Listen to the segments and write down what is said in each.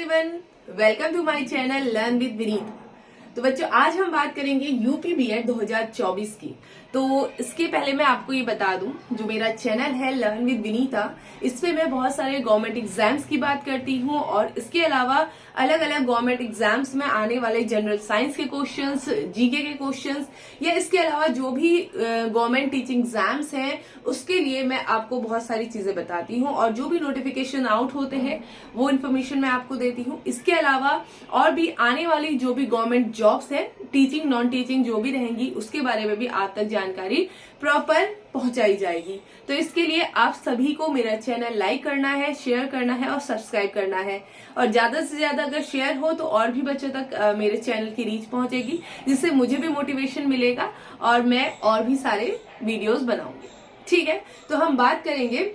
Everyone, welcome to my channel learn with Vineet. तो बच्चों, आज हम बात करेंगे यूपी बीएड 2024 की। तो इसके पहले मैं आपको ये बता दूं, जो मेरा चैनल है लर्न विद विनीता, इस पे मैं बहुत सारे गवर्नमेंट एग्जाम्स की बात करती हूँ और इसके अलावा अलग अलग गवर्नमेंट एग्जाम्स में आने वाले जनरल साइंस के क्वेश्चंस, जीके के क्वेश्चंस या इसके अलावा जो भी गवर्नमेंट टीचिंग एग्जाम्स हैं उसके लिए मैं आपको बहुत सारी चीजें बताती हूँ और जो भी नोटिफिकेशन आउट होते हैं वो इन्फॉर्मेशन मैं आपको देती हूँ। इसके अलावा और भी आने वाली जो भी गवर्नमेंट जॉब्स है, टीचिंग नॉन टीचिंग जो भी रहेंगी, उसके बारे में भी आप तक जानकारी प्रॉपर पहुंचाई जाएगी। तो इसके लिए आप सभी को मेरा चैनल लाइक करना है, शेयर करना है और सब्सक्राइब करना है। और ज्यादा से ज्यादा अगर शेयर हो तो और भी बच्चों तक मेरे चैनल की रीच पहुंचेगी, जिससे मुझे भी मोटिवेशन मिलेगा और मैं और भी सारे वीडियोस बनाऊंगी। ठीक है, तो हम बात करेंगे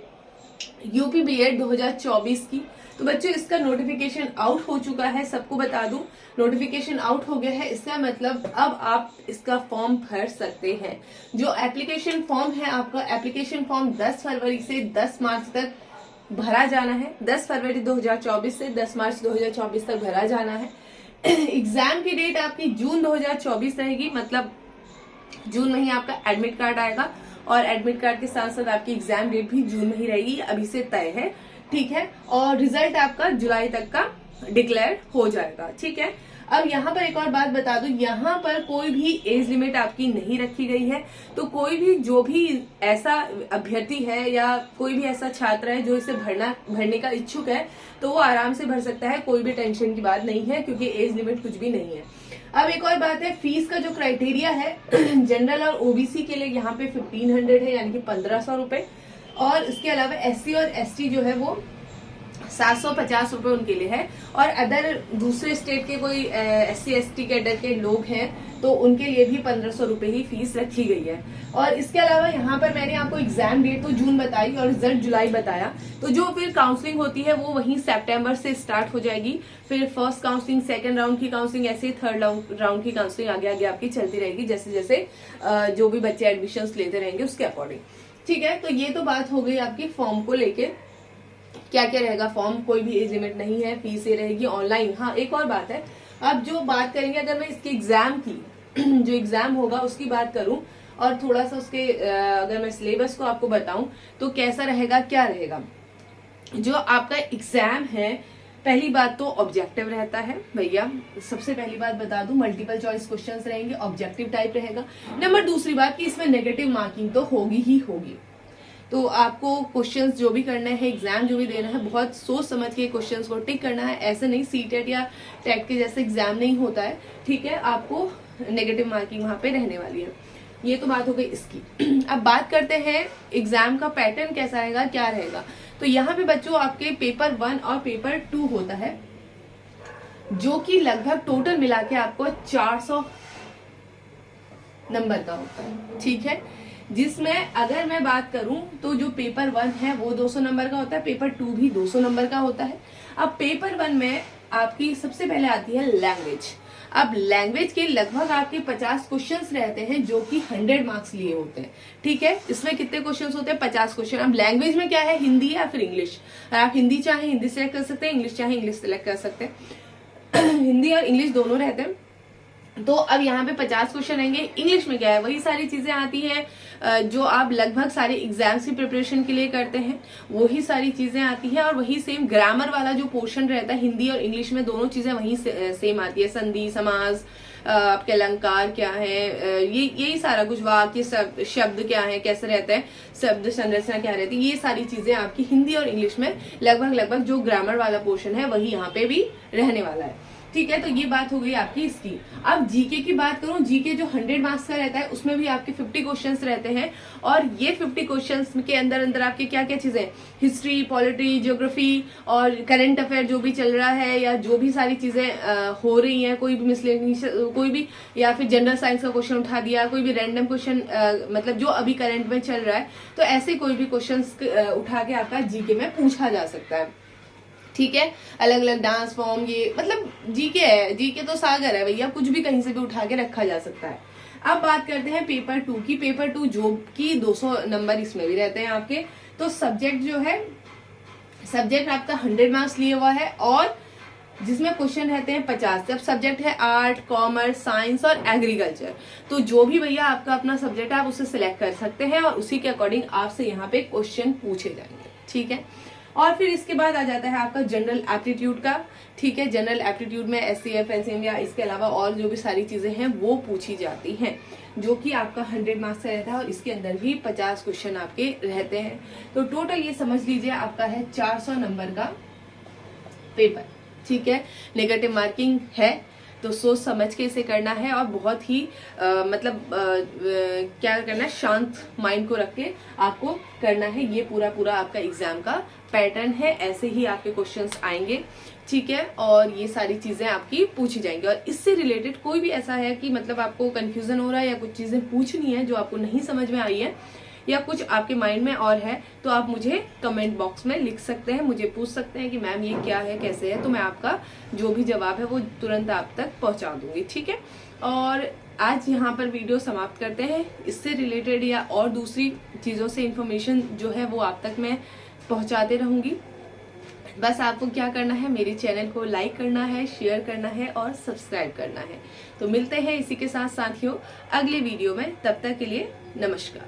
यूपी बीएड 2024 की। तो बच्चों, इसका नोटिफिकेशन आउट हो चुका है, सबको बता दूं, नोटिफिकेशन आउट हो गया है। इसका मतलब अब आप इसका फॉर्म भर सकते हैं। जो एप्लीकेशन फॉर्म है, आपका एप्लीकेशन फॉर्म 10 फरवरी से 10 मार्च तक भरा जाना है। 10 फरवरी 2024 से 10 मार्च 2024 तक भरा जाना है। एग्जाम की डेट आपकी जून 2024 रहेगी, मतलब जून में ही आपका एडमिट कार्ड आएगा और एडमिट कार्ड के साथ साथ आपकी एग्जाम डेट भी जून में ही रहेगी, अभी से तय है। ठीक है, और रिजल्ट आपका जुलाई तक का डिक्लेयर हो जाएगा। ठीक है, अब यहाँ पर एक और बात बता दूं, यहाँ पर कोई भी एज लिमिट आपकी नहीं रखी गई है। तो कोई भी जो भी ऐसा अभ्यर्थी है या कोई भी ऐसा छात्र है जो इसे भरने का इच्छुक है, तो वो आराम से भर सकता है, कोई भी टेंशन की बात नहीं है, क्योंकि एज लिमिट कुछ भी नहीं है। अब एक और बात है, फीस का जो क्राइटेरिया है जनरल और ओबीसी के लिए यहाँ पे 1500 है, यानी कि 1500 रुपए। और इसके अलावा एससी और एसटी जो है वो 750 रुपए उनके लिए है। और अदर दूसरे स्टेट के कोई एससी एसटी कैडर के लोग हैं तो उनके लिए भी 1500 रुपए ही फीस रखी गई है। और इसके अलावा यहाँ पर मैंने आपको एग्जाम डेट तो जून बताई और रिजल्ट जुलाई बताया। तो जो फिर काउंसलिंग होती है वो वहीं सितंबर से स्टार्ट हो जाएगी। फिर फर्स्ट काउंसलिंग, सेकंड राउंड की काउंसलिंग, ऐसे थर्ड राउंड की काउंसलिंग आगे आगे आपकी चलती रहेगी, जैसे जैसे जो भी बच्चे एडमिशन लेते रहेंगे उसके अकॉर्डिंग। ठीक है, तो ये तो बात हो गई आपकी फॉर्म को लेके, क्या क्या रहेगा फॉर्म, कोई भी एज लिमिट नहीं है, फीस ये रहेगी ऑनलाइन। हाँ, एक और बात है, अब जो बात करेंगे, अगर मैं इसके एग्जाम की जो एग्जाम होगा उसकी बात करूं और थोड़ा सा उसके अगर मैं सिलेबस को आपको बताऊं तो कैसा रहेगा, क्या रहेगा। जो आपका एग्जाम है, पहली बात तो ऑब्जेक्टिव रहता है भैया, सबसे पहली बात बता दूं, मल्टीपल चॉइस क्वेश्चंस रहेंगे, ऑब्जेक्टिव टाइप रहेगा। नंबर दूसरी बात कि इसमें नेगेटिव मार्किंग तो होगी ही होगी। तो आपको क्वेश्चंस जो भी करना है, एग्जाम जो भी देना है, बहुत सोच समझ के क्वेश्चंस को टिक करना है। ऐसे नहीं सीटेट या टेट के जैसे एग्जाम नहीं होता है। ठीक है, आपको नेगेटिव मार्किंग वहां पे रहने वाली है। ये तो बात हो गई इसकी। अब बात करते हैं एग्जाम का पैटर्न कैसा रहेगा, क्या रहेगा। तो यहाँ पे बच्चों आपके पेपर 1 और पेपर 2 होता है, जो कि लगभग टोटल मिला के आपको 400 नंबर का होता है। ठीक है, जिसमें अगर मैं बात करूं तो जो पेपर 1 है वो 200 नंबर का होता है, पेपर 2 भी 200 नंबर का होता है। अब पेपर 1 में आपकी सबसे पहले आती है लैंग्वेज। अब लैंग्वेज के लगभग आपके 50 क्वेश्चंस रहते हैं, जो कि 100 मार्क्स लिए होते हैं। ठीक है, इसमें कितने क्वेश्चंस होते हैं, 50 क्वेश्चन। अब लैंग्वेज में क्या है, हिंदी या फिर इंग्लिश। आप हिंदी चाहे हिंदी सेलेक्ट कर सकते हैं, इंग्लिश चाहे इंग्लिश सेलेक्ट कर सकते हैं। हिंदी और इंग्लिश दोनों रहते हैं। तो अब यहाँ पे 50 क्वेश्चन रहेंगे। इंग्लिश में क्या है, वही सारी चीजें आती हैं जो आप लगभग सारे एग्जाम्स की प्रिपरेशन के लिए करते हैं, वही सारी चीजें आती हैं। और वही सेम ग्रामर वाला जो पोर्शन रहता है, हिंदी और इंग्लिश में दोनों चीजें वही सेम आती है। संधि, समास, आपके अलंकार क्या है, यही सारा कुछ, वाक्य शब्द क्या है, कैसे रहता है, शब्द संरचना क्या रहती है, ये सारी चीजें आपकी हिंदी और इंग्लिश में लगभग जो ग्रामर वाला पोर्शन है वही यहाँ पे भी रहने वाला है। ठीक है, तो ये बात हो गई आपकी इसकी। अब जीके की बात करूं, जीके जो 100 मार्क्स का रहता है उसमें भी आपके 50 क्वेश्चंस रहते हैं। और ये 50 क्वेश्चंस के अंदर आपके क्या क्या चीजें, हिस्ट्री, पॉलिटी, ज्योग्राफी और करंट अफेयर जो भी चल रहा है या जो भी सारी चीजें हो रही हैं, कोई भी मिसलेनियस, कोई भी, या फिर जनरल साइंस का क्वेश्चन उठा दिया, कोई भी रैंडम क्वेश्चन, मतलब जो अभी करंट में चल रहा है, तो ऐसे कोई भी क्वेश्चन उठा के आपका जीके में पूछा जा सकता है। ठीक है, अलग अलग डांस फॉर्म, ये मतलब जीके है, जीके तो सागर है भैया, कुछ भी कहीं से भी उठा के रखा जा सकता है। अब बात करते हैं पेपर 2 की। पेपर 2 जो कि 200 नंबर इसमें भी रहते हैं आपके। तो सब्जेक्ट जो है, सब्जेक्ट आपका 100 मार्क्स लिए हुआ है और जिसमें क्वेश्चन रहते हैं 50। जब सब्जेक्ट है आर्ट, कॉमर्स, साइंस और एग्रीकल्चर, तो जो भी भैया आपका अपना सब्जेक्ट है आप उसे सिलेक्ट कर सकते हैं और उसी के अकॉर्डिंग आपसे यहाँ पे क्वेश्चन पूछे जाएंगे, ठीक है। और फिर इसके बाद आ जाता है आपका जनरल एप्टीट्यूड का, ठीक है। जनरल एप्टीट्यूड में SCF, LCM या इसके अलावा और जो भी सारी चीजें हैं वो पूछी जाती हैं, जो कि आपका 100 मार्क्स का रहता है और इसके अंदर भी 50 क्वेश्चन आपके रहते हैं। तो टोटल ये समझ लीजिए आपका है 400 नंबर का पेपर, ठीक है। नेगेटिव मार्किंग है तो सोच समझ के इसे करना है और बहुत ही क्या करना है, शांत माइंड को रख के आपको करना है। ये पूरा आपका एग्जाम का पैटर्न है, ऐसे ही आपके क्वेश्चंस आएंगे, ठीक है। और ये सारी चीजें आपकी पूछी जाएंगी और इससे रिलेटेड कोई भी ऐसा है कि मतलब आपको कंफ्यूजन हो रहा है या कुछ चीजें पूछनी है जो आपको नहीं समझ में आई है या कुछ आपके माइंड में और है, तो आप मुझे कमेंट बॉक्स में लिख सकते हैं, मुझे पूछ सकते हैं कि मैम ये क्या है, कैसे है, तो मैं आपका जो भी जवाब है वो तुरंत आप तक पहुंचा दूंगी, ठीक है। और आज यहाँ पर वीडियो समाप्त करते हैं। इससे रिलेटेड या और दूसरी चीजों से इन्फॉर्मेशन जो है वो आप तक मैं पहुंचाते रहूंगी। बस आपको क्या करना है, मेरे चैनल को लाइक करना है, शेयर करना है और सब्सक्राइब करना है। तो मिलते हैं इसी के साथ साथियों अगले वीडियो में, तब तक के लिए नमस्कार।